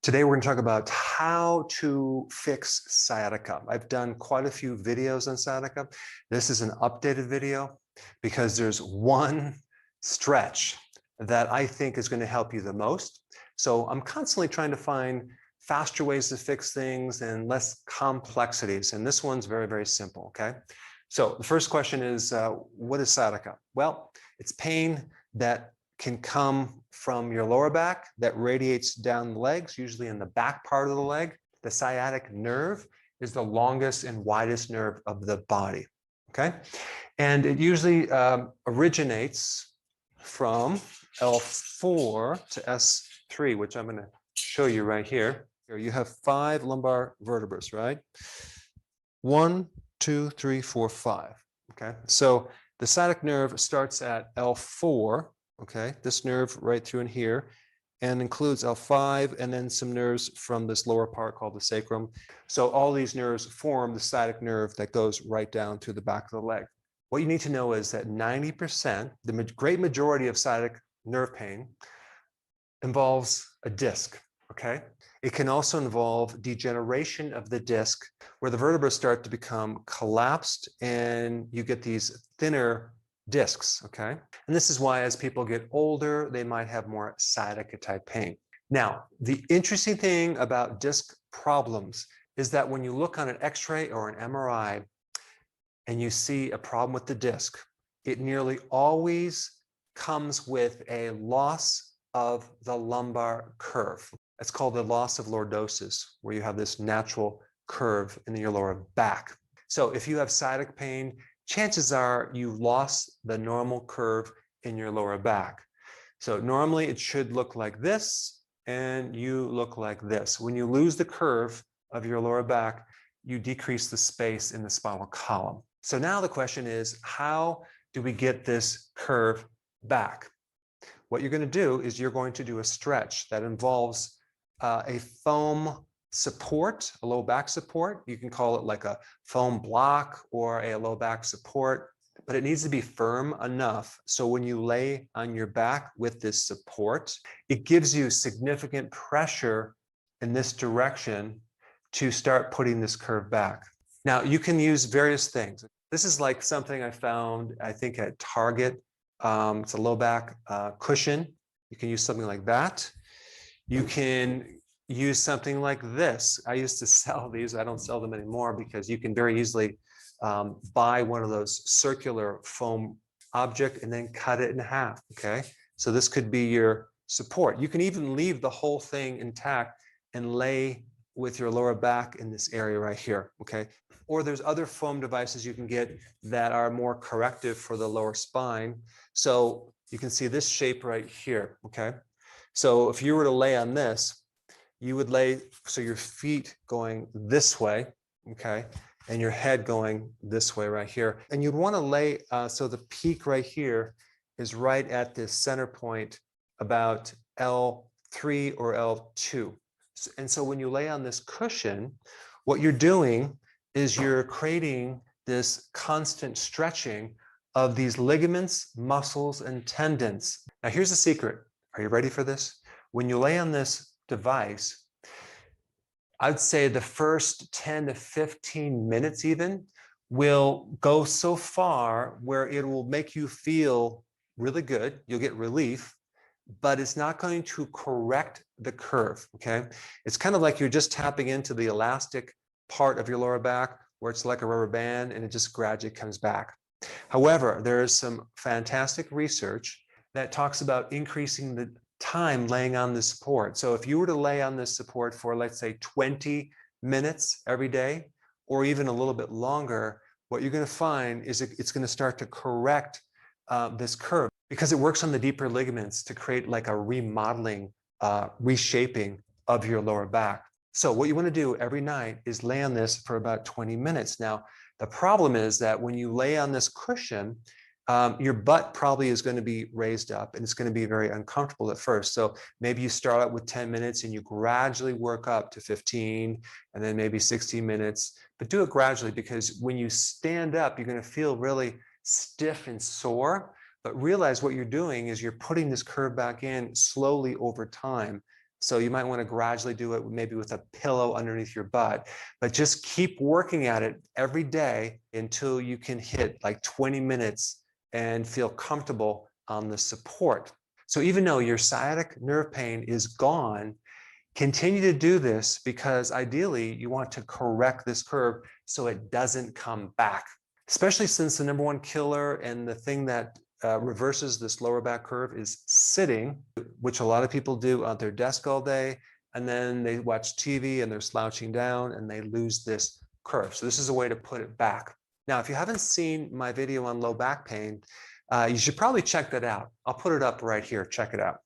Today, we're going to talk about how to fix sciatica. I've done quite a few videos on sciatica. This is an updated video because there's one stretch that I think is going to help you the most. So I'm constantly trying to find faster ways to fix things and less complexities. And this one's very, very simple, okay? So the first question is, what is sciatica? Well, it's pain that can come from your lower back that radiates down the legs, usually in the back part of the leg. The sciatic nerve is the longest and widest nerve of the body, okay? And it usually originates from L4 to S3, which I'm going to show you right here. Here you have 5 lumbar vertebrae, right? 1, 2, 3, 4, 5, okay? So the sciatic nerve starts at L4, okay, this nerve right through in here, and includes L5 and then some nerves from this lower part called the sacrum. So all these nerves form the sciatic nerve that goes right down to the back of the leg. What you need to know is that 90%, the great majority of sciatic nerve pain involves a disc, okay? It can also involve degeneration of the disc where the vertebrae start to become collapsed and you get these thinner discs, okay? And this is why as people get older, they might have more sciatica type pain. Now, the interesting thing about disc problems is that when you look on an X-ray or an MRI and you see a problem with the disc, it nearly always comes with a loss of the lumbar curve. It's called the loss of lordosis, where you have this natural curve in your lower back. So if you have sciatic pain, chances are you've lost the normal curve in your lower back. So normally it should look like this, and you look like this. When you lose the curve of your lower back, you decrease the space in the spinal column. So now the question is, how do we get this curve back? What you're going to do is you're going to do a stretch that involves a foam support, a low back support. You can call it like a foam block or a low back support, but it needs to be firm enough so when you lay on your back with this support, it gives you significant pressure in this direction to start putting this curve back. Now, you can use various things. This is like something I found, I think, at Target. It's a low back cushion. You can use something like that. You can use something like this. I used to sell these. I don't sell them anymore because you can very easily buy one of those circular foam object and then cut it in half, okay? So this could be your support. You can even leave the whole thing intact and lay with your lower back in this area right here, okay? Or there's other foam devices you can get that are more corrective for the lower spine. So you can see this shape right here, okay? So if you were to lay on this, you would lay, so your feet going this way, okay, and your head going this way right here. And you'd want to lay, so the peak right here is right at this center point about L3 or L2. And so when you lay on this cushion, what you're doing is you're creating this constant stretching of these ligaments, muscles, and tendons. Now here's the secret. Are you ready for this? When you lay on this device, I'd say the first 10 to 15 minutes even will go so far where it will make you feel really good. You'll get relief, but it's not going to correct the curve, okay? It's kind of like you're just tapping into the elastic part of your lower back where it's like a rubber band and it just gradually comes back. However, there is some fantastic research that talks about increasing the time laying on this support. So if you were to lay on this support for, let's say, 20 minutes every day, or even a little bit longer, what you're going to find is it's going to start to correct this curve because it works on the deeper ligaments to create like a remodeling, reshaping of your lower back. So what you want to do every night is lay on this for about 20 minutes. Now, the problem is that when you lay on this cushion, your butt probably is going to be raised up and it's going to be very uncomfortable at first. So maybe you start out with 10 minutes and you gradually work up to 15 and then maybe 16 minutes, but do it gradually because when you stand up, you're going to feel really stiff and sore, but realize what you're doing is you're putting this curve back in slowly over time. So you might want to gradually do it maybe with a pillow underneath your butt, but just keep working at it every day until you can hit like 20 minutes and feel comfortable on the support. So even though your sciatic nerve pain is gone, continue to do this because ideally you want to correct this curve so it doesn't come back, especially since the #1 killer and the thing that reverses this lower back curve is sitting, which a lot of people do at their desk all day, and then they watch TV and they're slouching down and they lose this curve. So this is a way to put it back. Now, if you haven't seen my video on low back pain, you should probably check that out. I'll put it up right here. Check it out.